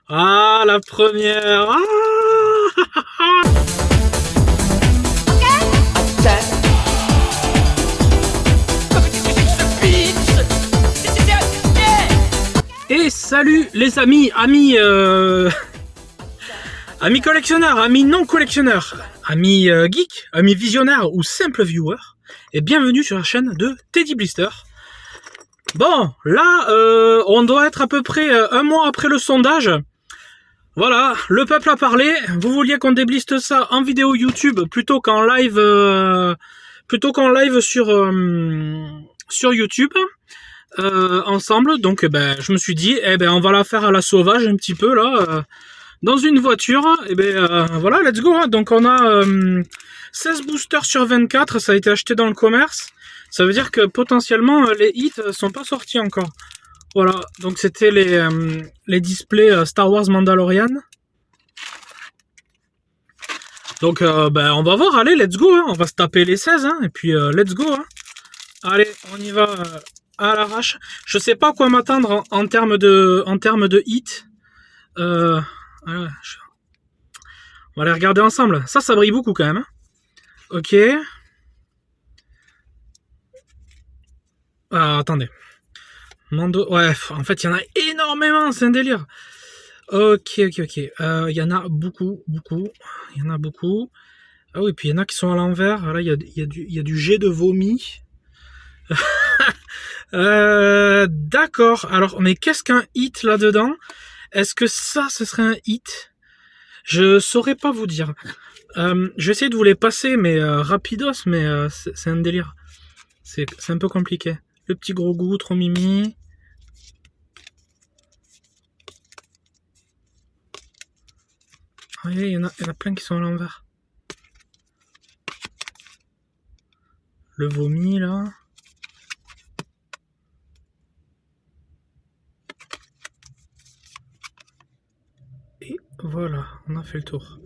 Ah, la première. Ah. Et salut les amis, amis collectionneurs, amis non collectionneurs, amis geeks, amis visionnaires ou simples viewers, et bienvenue sur la chaîne de Teddy Blister. Bon, là, on doit être à peu près un mois après le sondage. Voilà, le peuple a parlé. Vous vouliez qu'on débliste ça en vidéo YouTube plutôt qu'en live, sur YouTube. Ensemble, donc je me suis dit, on va la faire à la sauvage un petit peu là, dans une voiture, voilà, let's go, hein. Donc on a 16 boosters sur 24, ça a été acheté dans le commerce, ça veut dire que potentiellement les hits sont pas sortis encore. Voilà, donc c'était les displays Star Wars Mandalorian. Donc on va voir, allez, let's go, hein. On va se taper les 16, hein, et puis let's go, hein. Allez, on y va à l'arrache. Je sais pas quoi m'attendre en termes de hit. Voilà, on va les regarder ensemble. Ça brille beaucoup quand même, hein. Ok. Ah, attendez. Mando. Ouais, en fait, il y en a énormément, c'est un délire. Ok. Il y en a beaucoup. Il y en a beaucoup. Ah oui, puis il y en a qui sont à l'envers. Là, il y a du jet de vomi. D'accord. Alors, mais qu'est-ce qu'un hit là-dedans? Est-ce que ça, ce serait un hit? Je saurais pas vous dire. Je vais essayer de vous les passer, mais rapidos, mais c'est un délire. C'est un peu compliqué. Le petit gros goût, trop mimi. Oui, il y en a plein qui sont à l'envers. Le vomi, là. Et voilà, on a fait le tour.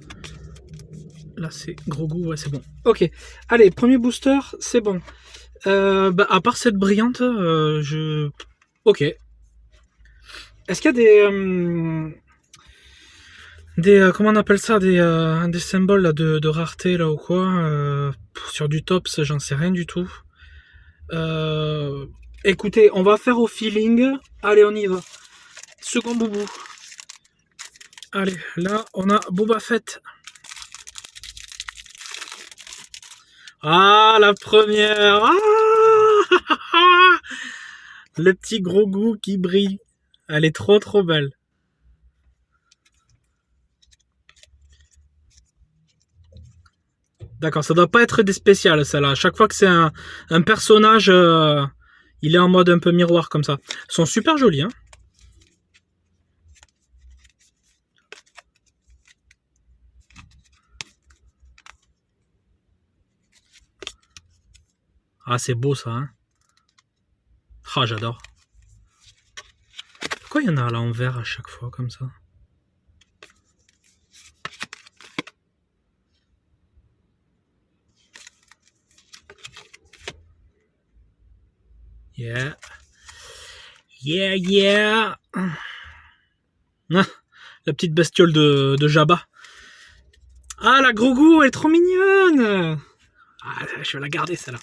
Là, c'est gros goût, ouais, c'est bon. Ok, allez, premier booster, c'est bon. À part cette brillante, Ok. Est-ce qu'il y a comment on appelle ça, des symboles là, de rareté là ou quoi, sur du tops, j'en sais rien du tout. Écoutez, on va faire au feeling. Allez, on y va. Second boubou. Allez, là, on a Boba Fett. Ah, la première. Ah. Le petit gros goût qui brille. Elle est trop belle. D'accord, ça doit pas être des spéciales, celle-là. À chaque fois que c'est un personnage, il est en mode un peu miroir comme ça. Ils sont super jolis, hein. Ah, c'est beau ça, hein. Ah, j'adore. Pourquoi il y en a à l'envers à chaque fois comme ça? Yeah. Ah, la petite bestiole de Jabba. Ah, la Grogu, elle est trop mignonne. Ah, je vais la garder celle-là.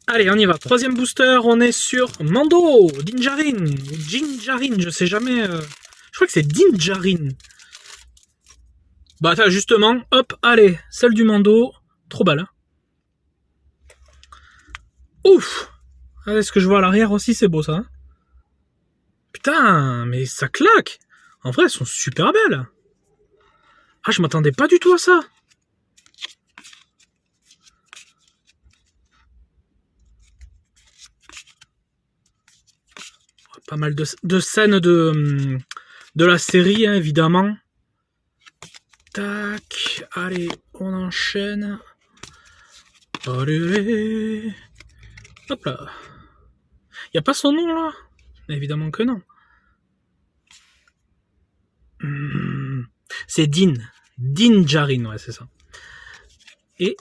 Allez, on y va. Troisième booster, on est sur Mando, Dinjarin, ou Jinjarin, je sais jamais. Je crois que c'est Dinjarin. Bah, justement, hop, allez, celle du Mando, trop belle. Hein. Ouf. Allez, ce que je vois à l'arrière aussi, c'est beau ça. Hein. Putain, mais ça claque. En vrai, elles sont super belles. Ah, je m'attendais pas du tout à ça. Pas mal de scènes de la série, hein, évidemment. Tac, allez, on enchaîne. Allez. Hop là. Y a pas son nom là? Évidemment que non. C'est Dinjarin, ouais, c'est ça. Et...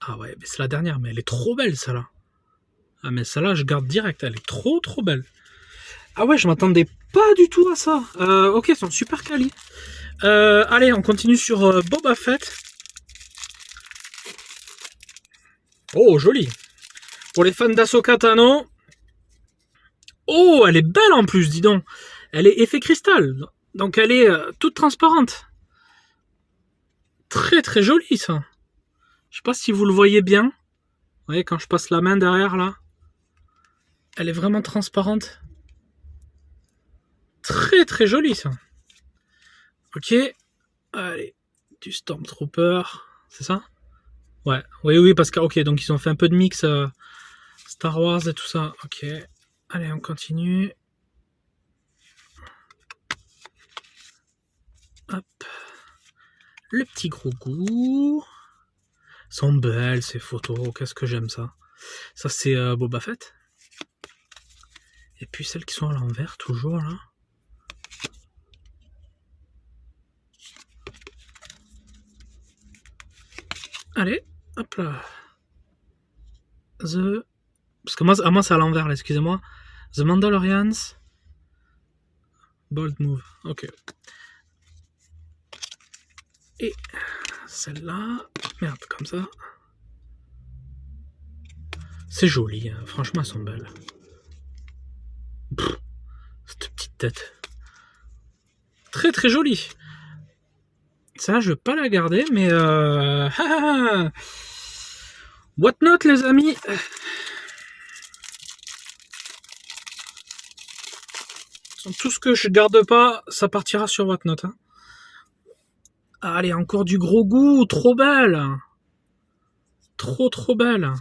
Ah ouais, mais c'est la dernière, mais elle est trop belle, celle-là. Ah, mais celle-là, je garde direct, elle est trop belle. Ah ouais, je m'attendais pas du tout à ça. Ok, ils sont super quali. Allez, on continue sur Boba Fett. Oh, joli. Pour les fans d'Ahsoka Tano. Oh, elle est belle en plus, dis donc. Elle est effet cristal. Donc elle est toute transparente. Très très jolie ça. Je sais pas si vous le voyez bien. Vous voyez quand je passe la main derrière là. Elle est vraiment transparente. Très très jolie ça. Ok. Allez. Du Stormtrooper. C'est ça? Ouais. Oui, parce que ok, donc ils ont fait un peu de mix Star Wars et tout ça. Ok. Allez, on continue. Hop. Le petit gros goût. Sont belles ces photos. Qu'est-ce que j'aime ça. Ça c'est Boba Fett. Et puis celles qui sont à l'envers, toujours là. Allez, hop là. Parce que moi c'est à l'envers là, excusez-moi. The Mandalorians. Bold move. Ok. Et celle-là. Merde, comme ça. C'est joli, hein. Franchement, elles sont belles. Pff, cette petite tête. Très très jolie. Ça, je vais pas la garder, mais Whatnot, les amis. Tout ce que je garde pas, ça partira sur Whatnot. Hein. Allez, encore du gros goût, trop belle. Trop belle.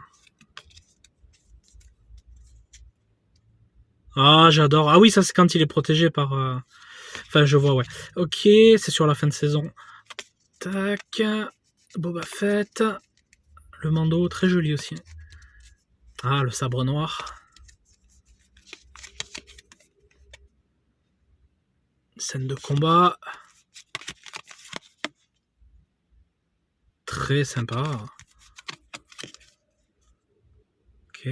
Ah, j'adore. Ah oui, ça c'est quand il est protégé par... Enfin, je vois, ouais. Ok, c'est sur la fin de saison. Tac. Boba Fett. Le Mando, très joli aussi. Ah, le sabre noir. Scène de combat. Très sympa. Ok.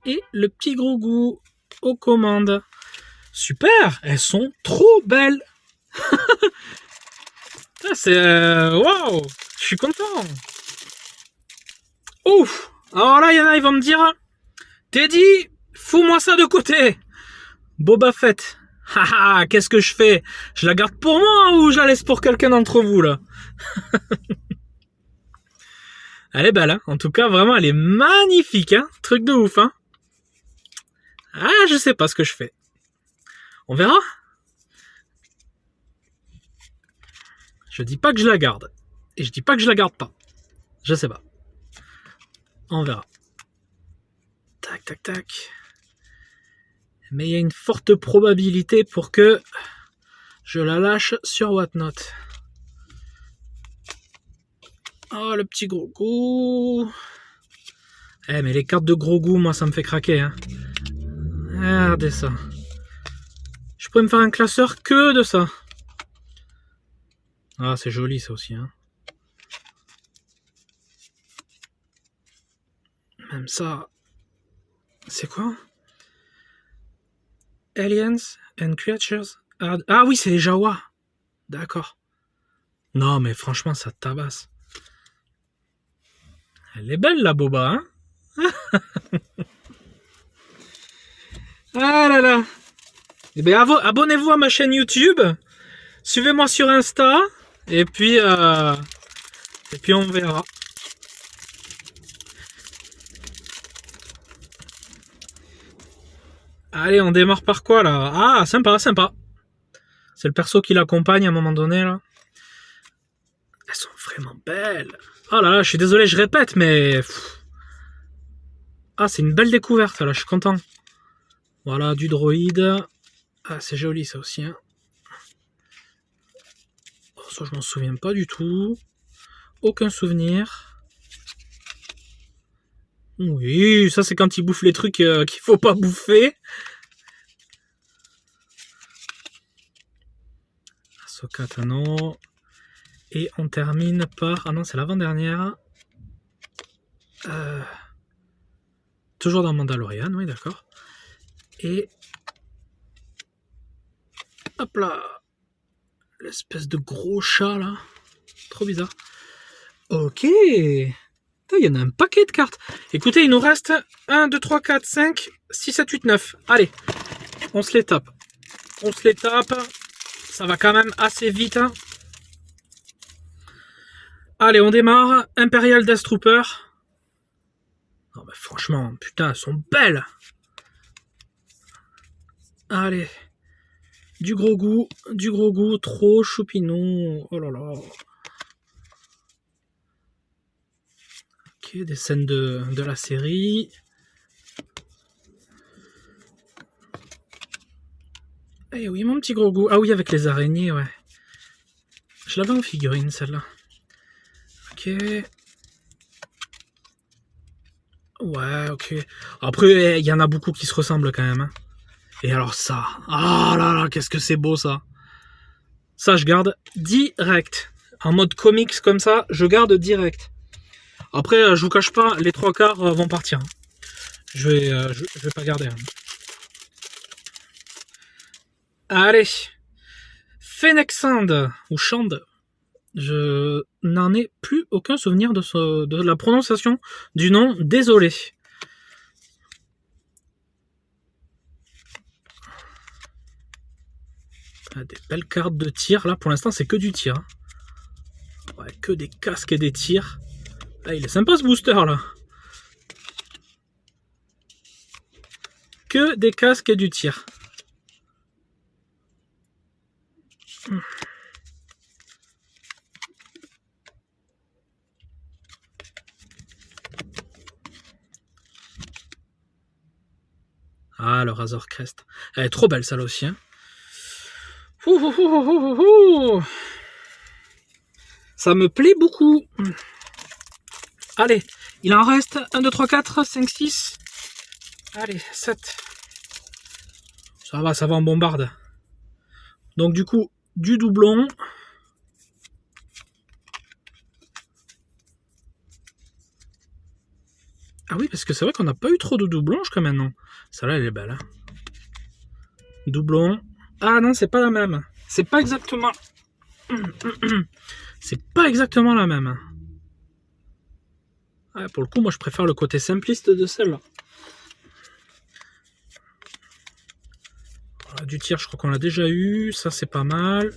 Et le petit gros goût aux commandes. Super, elles sont trop belles. C'est waouh, je suis content. Ouf. Alors là, il y en a, ils vont me dire, Teddy, fous-moi ça de côté. Boba Fett. Haha, qu'est-ce que je fais? Je la garde pour moi ou je la laisse pour quelqu'un d'entre vous là? Elle est belle, hein. En tout cas, vraiment, elle est magnifique, hein. Truc de ouf, hein. Ah, je sais pas ce que je fais. On verra. Je dis pas que je la garde. Et je dis pas que je la garde pas. Je sais pas. On verra. Tac, tac, tac. Mais il y a une forte probabilité pour que je la lâche sur Whatnot. Oh, le petit gros goût. Eh, mais les cartes de gros goût, moi, ça me fait craquer. Hein. Regardez ça. Je pourrais me faire un classeur que de ça. Ah, c'est joli, ça aussi. Hein. Même ça. C'est quoi? Aliens and Creatures. Ah oui, c'est les Jawa. D'accord. Non, mais franchement, ça tabasse. Elle est belle, la boba, hein? Ah là là. Eh bien, abonnez-vous à ma chaîne YouTube. Suivez-moi sur Insta. Et puis on verra. Allez, on démarre par quoi, là? Ah, sympa, sympa. C'est le perso qui l'accompagne à un moment donné, là. Elles sont vraiment belles. Oh là là, je suis désolé, je répète, mais... Ah, c'est une belle découverte, là, je suis content. Voilà, du droïde. Ah, c'est joli, ça aussi. Hein. Oh, ça, je m'en souviens pas du tout. Aucun souvenir. Oui, ça, c'est quand il bouffe les trucs qu'il faut pas bouffer. Ahsoka Tano. Et on termine par... Ah non, c'est l'avant-dernière. Toujours dans Mandalorian, oui, d'accord. Et... hop là. L'espèce de gros chat, là. Trop bizarre. Ok. Il y en a un paquet de cartes. Écoutez, il nous reste 1, 2, 3, 4, 5, 6, 7, 8, 9. Allez, on se les tape. On se les tape. Ça va quand même assez vite. Hein. Allez, on démarre. Imperial Death Trooper. Non, mais franchement, putain, elles sont belles. Allez. Du gros goût, trop choupinou. Oh là là. Ok, des scènes de la série. Eh oui, mon petit gros goût. Ah oui, avec les araignées, ouais. Je l'avais en figurine, celle-là. Ok. Ouais, ok. Après, il y en a beaucoup qui se ressemblent quand même. Hein. Et alors ça. Ah là là, qu'est-ce que c'est beau ça. Ça, je garde direct. En mode comics comme ça, je garde direct. Après, je vous cache pas, les 3/4 vont partir. Je vais pas garder. Hein. Allez. Fennec Sand, ou Shand. Je n'en ai plus aucun souvenir de la prononciation du nom. Désolé. Ah, des belles cartes de tir. Là, pour l'instant, c'est que du tir. Hein. Ouais, que des casques et des tirs. Ah, il est sympa ce booster là. Que des casques et du tir. Ah, le Razor Crest. Elle est trop belle celle aussi. Hein. Ça me plaît beaucoup. Allez, il en reste 1, 2, 3, 4, 5, 6. Allez, 7. Ça va, on bombarde. Donc du coup, du doublon. Ah oui, parce que c'est vrai qu'on n'a pas eu trop de doublons jusqu'à maintenant. Celle-là, elle est belle. Hein. Doublon. Ah non, c'est pas la même. C'est pas exactement... C'est pas exactement la même. Ouais, pour le coup, moi, je préfère le côté simpliste de celle-là. Voilà, du tir, je crois qu'on l'a déjà eu. Ça, c'est pas mal.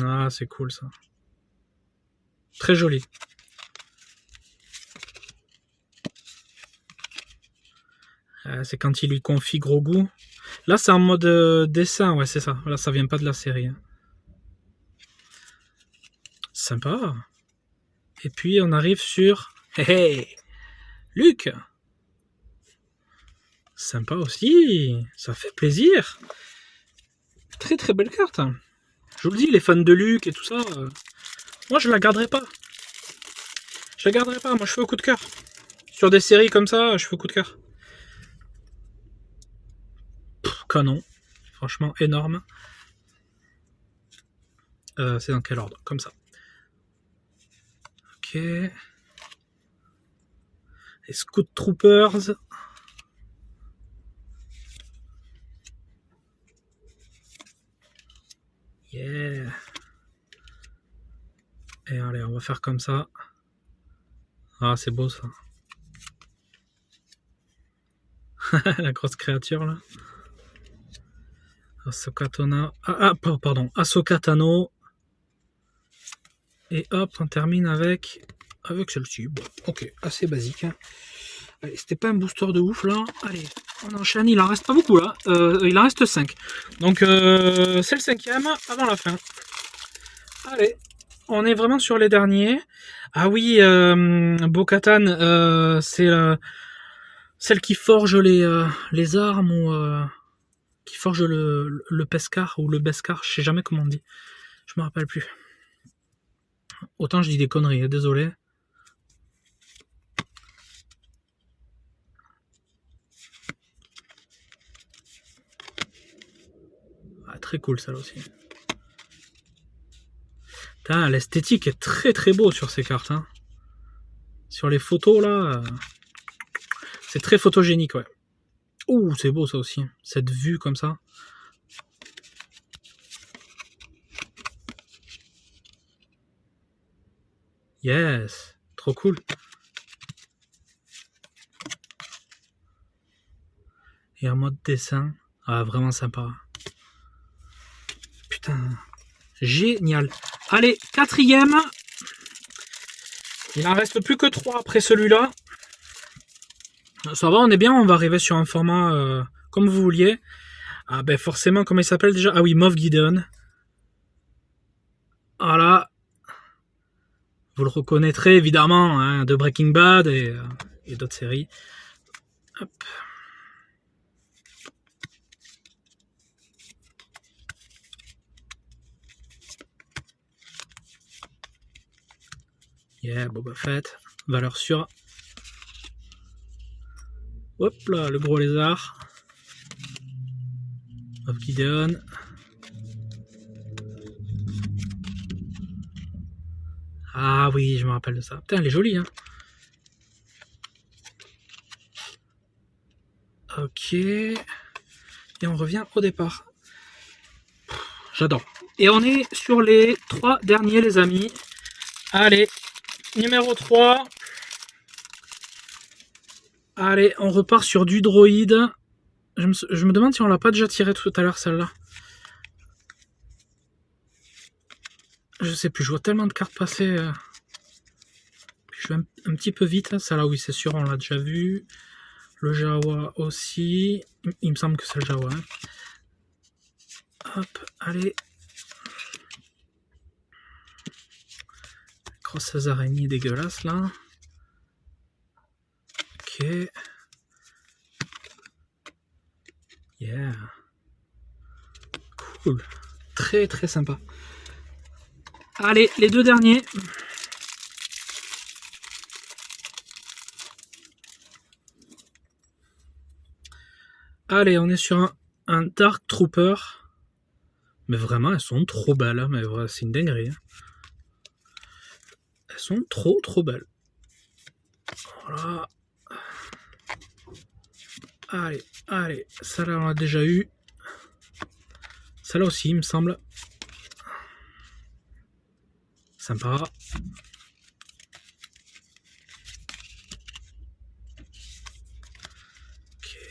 Ah, c'est cool, ça. Très joli. C'est quand il lui confie gros goût. Là, c'est en mode dessin, ouais, c'est ça. Là, ça vient pas de la série. Hein. Sympa. Et puis, on arrive sur... Hey, hey Luc. Sympa aussi. Ça fait plaisir. Très très belle carte. Je vous le dis, les fans de Luc et tout ça, moi, je la garderai pas. Je la garderai pas. Moi, je fais au coup de cœur. Sur des séries comme ça, je fais au coup de cœur. Canon. Franchement, énorme. C'est dans quel ordre? Comme ça. Ok. Les Scout Troopers. Yeah. Et allez, on va faire comme ça. Ah, c'est beau ça. La grosse créature là. Ahsoka Tano. Pardon. Ahsoka Tano. Et hop, on termine avec celle-ci. Bon, ok, assez basique. Hein. Allez, c'était pas un booster de ouf là. Allez, on enchaîne. Il en reste pas beaucoup là. Il en reste 5. Donc c'est le 5e avant la fin. Allez, on est vraiment sur les derniers. Ah oui, Bo-Katan, c'est celle qui forge les armes ou qui forge le Beskar ou le Beskar, je sais jamais comment on dit. Je me rappelle plus. Autant je dis des conneries, désolé. Ah, très cool celle aussi. L'esthétique est très très beau sur ces cartes. Hein. Sur les photos là, c'est très photogénique, ouais. Ouh, c'est beau ça aussi, cette vue comme ça. Yes, trop cool. Et en mode dessin, ah vraiment sympa. Putain, génial. Allez, quatrième. Il en reste plus que 3 après celui-là. Ça va, on est bien, on va arriver sur un format comme vous vouliez. Ah ben forcément, comment il s'appelle déjà? Ah oui, Moff Gideon. Voilà. Vous le reconnaîtrez évidemment hein, de Breaking Bad et d'autres séries. Hop. Yeah, Boba Fett. Valeur sûre. Hop là, le gros lézard. Moff Gideon. Ah oui, je me rappelle de ça. Putain, elle est jolie, hein. Ok. Et on revient au départ. J'adore. Et on est sur les 3 derniers, les amis. Allez, numéro 3. Allez, on repart sur du droïde. Je me demande si on l'a pas déjà tiré tout à l'heure, celle-là. Je sais plus, je vois tellement de cartes passer. Je vais un petit peu vite. Celle-là, oui, c'est sûr, on l'a déjà vu. Le Jawa aussi. Il me semble que c'est le Jawa. Hein. Hop, allez. Grosses araignées dégueulasses, là. Ok. Yeah. Cool. Très, très sympa. Allez, les 2 derniers. Allez, on est sur un Dark Trooper. Mais vraiment, elles sont trop belles. Hein, mais voilà, c'est une dinguerie. Hein. Elles sont trop, trop belles. Voilà. Allez, allez. Celle-là, on l'a déjà eu. Celle-là aussi, il me semble. Sympa. Ok.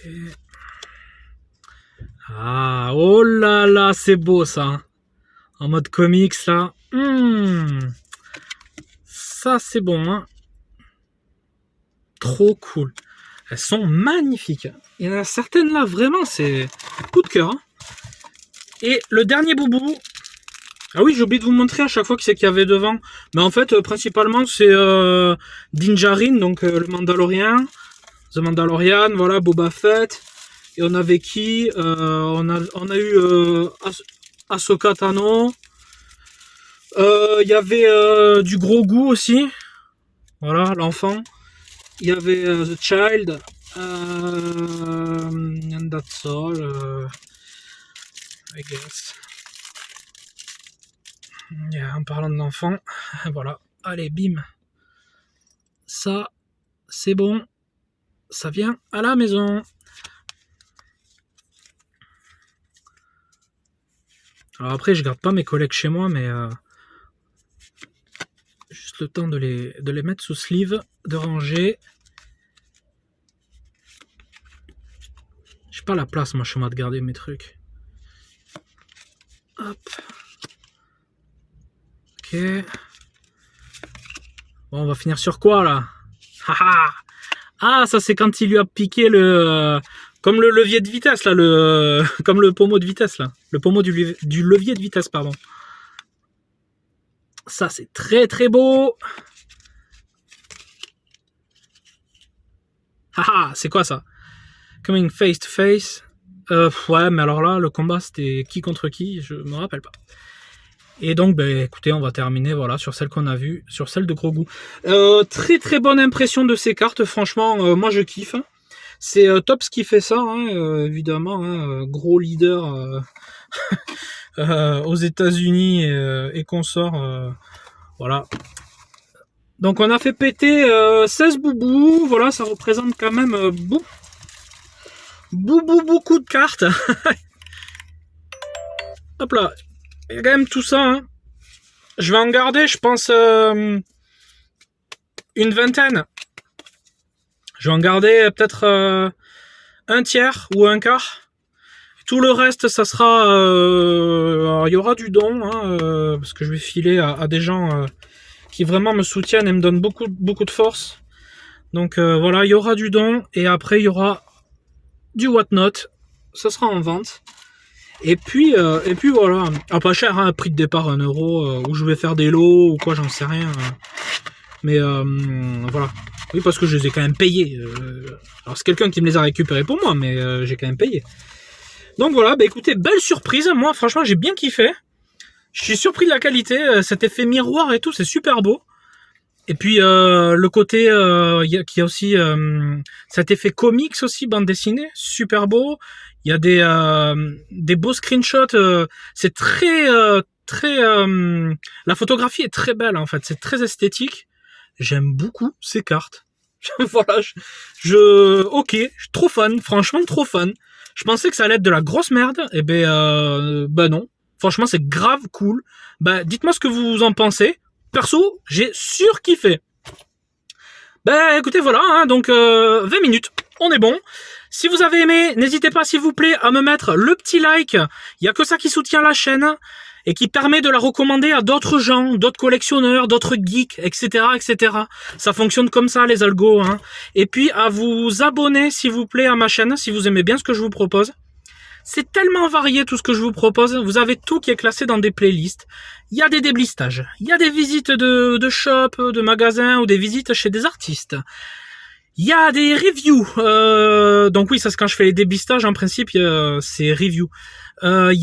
Ah, oh là là, c'est beau ça. En mode comics là. Ça c'est bon. Hein. Trop cool. Elles sont magnifiques. Il y en a certaines là, vraiment, c'est coup de cœur. Hein. Et le dernier boubou. Ah oui, j'ai oublié de vous montrer à chaque fois qui c'est qu'il y avait devant. Mais en fait, principalement, c'est Din Djarin, donc le Mandalorien. The Mandalorian, voilà, Boba Fett. Et on avait qui on a eu Ahsoka Tano. Il y avait du Grogu aussi. Voilà, l'enfant. Il y avait The Child. And that's all. I guess. Yeah, en parlant d'enfant, voilà. Allez, bim. Ça, c'est bon. Ça vient à la maison. Alors après, je garde pas mes collègues chez moi, mais juste le temps de les mettre sous sleeve, de ranger. J'ai pas la place, moi, chez moi, de garder mes trucs. Hop. Ok. Bon, on va finir sur quoi, là? Ah, ça, c'est quand il lui a piqué le... comme le levier de vitesse, là, comme le pommeau de vitesse, là. Le pommeau du levier de vitesse, pardon. Ça, c'est très, très beau. C'est quoi, ça? Coming face to face. Ouais, mais alors là, le combat, c'était qui contre qui? Je me rappelle pas. Et donc, ben, écoutez, on va terminer voilà, sur celle qu'on a vue, sur celle de Grogu. Très très bonne impression de ces cartes, franchement, moi je kiffe. C'est Tops qui fait ça, hein, évidemment, hein, gros leader aux États-Unis et consorts. Voilà. Donc on a fait péter 16 boubous, voilà, ça représente quand même beaucoup de cartes. Hop là, il y a quand même tout ça, hein. Je vais en garder, je pense, une vingtaine. Je vais en garder peut-être un tiers ou un quart. Tout le reste, ça sera... alors, il y aura du don, hein, parce que je vais filer à des gens qui vraiment me soutiennent et me donnent beaucoup de force. Donc voilà, il y aura du don, et après il y aura du whatnot. Ça sera en vente. Et puis voilà. Ah, pas cher, hein, prix de départ 1 euro, où je vais faire des lots ou quoi, j'en sais rien. Mais voilà. Oui, parce que je les ai quand même payés. Alors c'est quelqu'un qui me les a récupérés pour moi, mais j'ai quand même payé. Donc voilà, bah écoutez, belle surprise. Moi, franchement, j'ai bien kiffé. Je suis surpris de la qualité. Cet effet miroir et tout, c'est super beau. Et puis le côté, qui y a aussi cet effet comics aussi, bande dessinée, super beau. Il y a des beaux screenshots. C'est très la photographie est très belle en fait. C'est très esthétique. J'aime beaucoup ces cartes. Voilà, ok, je suis trop fan, franchement trop fan. Je pensais que ça allait être de la grosse merde, et ben non. Franchement, c'est grave cool. Ben, dites-moi ce que vous en pensez. Perso, j'ai surkiffé. Ben écoutez, voilà, hein, donc 20 minutes, on est bon. Si vous avez aimé, n'hésitez pas s'il vous plaît à me mettre le petit like. Il y a que ça qui soutient la chaîne et qui permet de la recommander à d'autres gens, d'autres collectionneurs, d'autres geeks, etc., etc. Ça fonctionne comme ça, les algos, hein. Et puis à vous abonner s'il vous plaît à ma chaîne si vous aimez bien ce que je vous propose. C'est tellement varié tout ce que je vous propose. Vous avez tout qui est classé dans des playlists. Il y a des déblistages, il y a des visites de shop, de magasins ou des visites chez des artistes. Il y a des reviews. Donc oui, ça c'est quand je fais les déblistages, en principe, c'est review. Il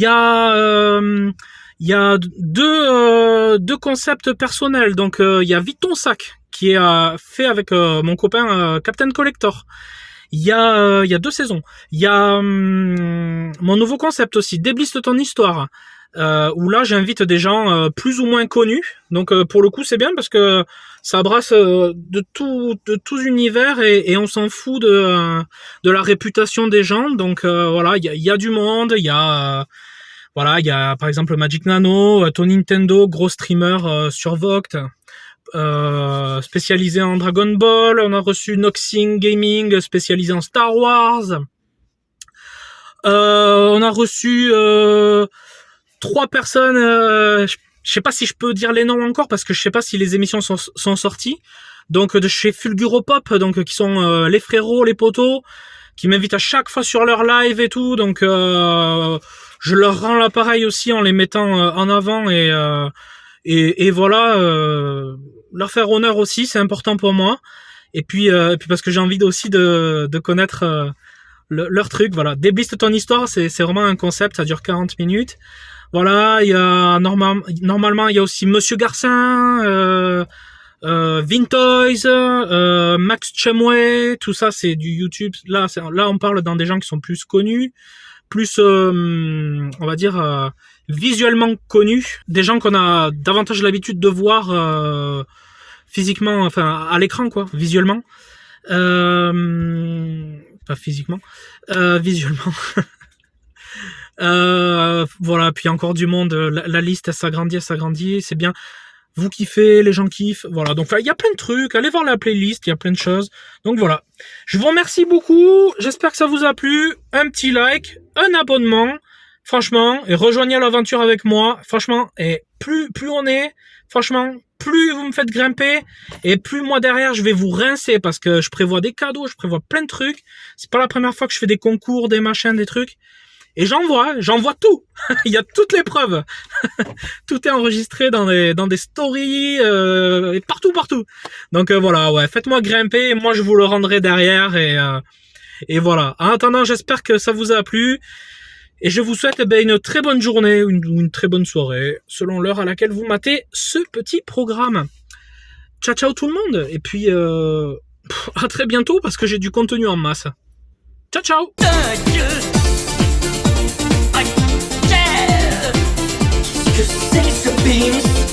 y a deux concepts personnels. Donc il y a Vite ton sac qui est fait avec mon copain Captain Collector. Il y a 2 saisons. Il y a mon nouveau concept aussi, Débliste ton histoire, où là j'invite des gens plus ou moins connus. Donc pour le coup c'est bien parce que ça brasse de tous univers et on s'en fout de la réputation des gens. Donc voilà, il y a du monde. Il y a voilà, il y a par exemple Magic Nano, Tony Nintendo, gros streamer sur Vogt. Spécialisé en Dragon Ball. On a reçu Noxing Gaming, spécialisé en Star Wars. On a reçu 3 personnes. Je sais pas si je peux dire les noms encore parce que je sais pas si les émissions sont sorties. Donc de chez Fulguropop, donc qui sont les frérots, les potos, qui m'invitent à chaque fois sur leur live et tout. Donc je leur rends l'appareil aussi en les mettant en avant et voilà, leur faire honneur aussi, c'est important pour moi. Et puis parce que j'ai envie aussi de connaître leur truc. Voilà, Débliste ton histoire, c'est vraiment un concept, ça dure 40 minutes. Voilà, il y a normalement il y a aussi Monsieur Garcin, Vintoys, Max Chumway, tout ça c'est du YouTube. Là on parle dans des gens qui sont plus connus, plus on va dire visuellement connus, des gens qu'on a davantage l'habitude de voir physiquement, enfin à l'écran quoi, visuellement, pas physiquement, visuellement. Voilà, puis encore du monde, la liste elle s'agrandit, c'est bien. Vous kiffez, les gens kiffent, voilà. Donc il y a plein de trucs, allez voir la playlist, il y a plein de choses. Donc voilà. Je vous remercie beaucoup, j'espère que ça vous a plu. Un petit like, un abonnement, franchement, et rejoignez l'aventure avec moi. Franchement, et plus on est, franchement, plus vous me faites grimper, et plus moi derrière je vais vous rincer parce que je prévois des cadeaux, je prévois plein de trucs. C'est pas la première fois que je fais des concours, des machins, des trucs. Et j'envoie tout. Il y a toutes les preuves. Tout est enregistré dans des stories et partout. Donc voilà, ouais, faites-moi grimper, et moi je vous le rendrai derrière et voilà. En attendant, j'espère que ça vous a plu et je vous souhaite une très bonne journée ou une très bonne soirée selon l'heure à laquelle vous matez ce petit programme. Ciao tout le monde et puis à très bientôt parce que j'ai du contenu en masse. Ciao, ciao. Qu'est-ce que c'est ce beans?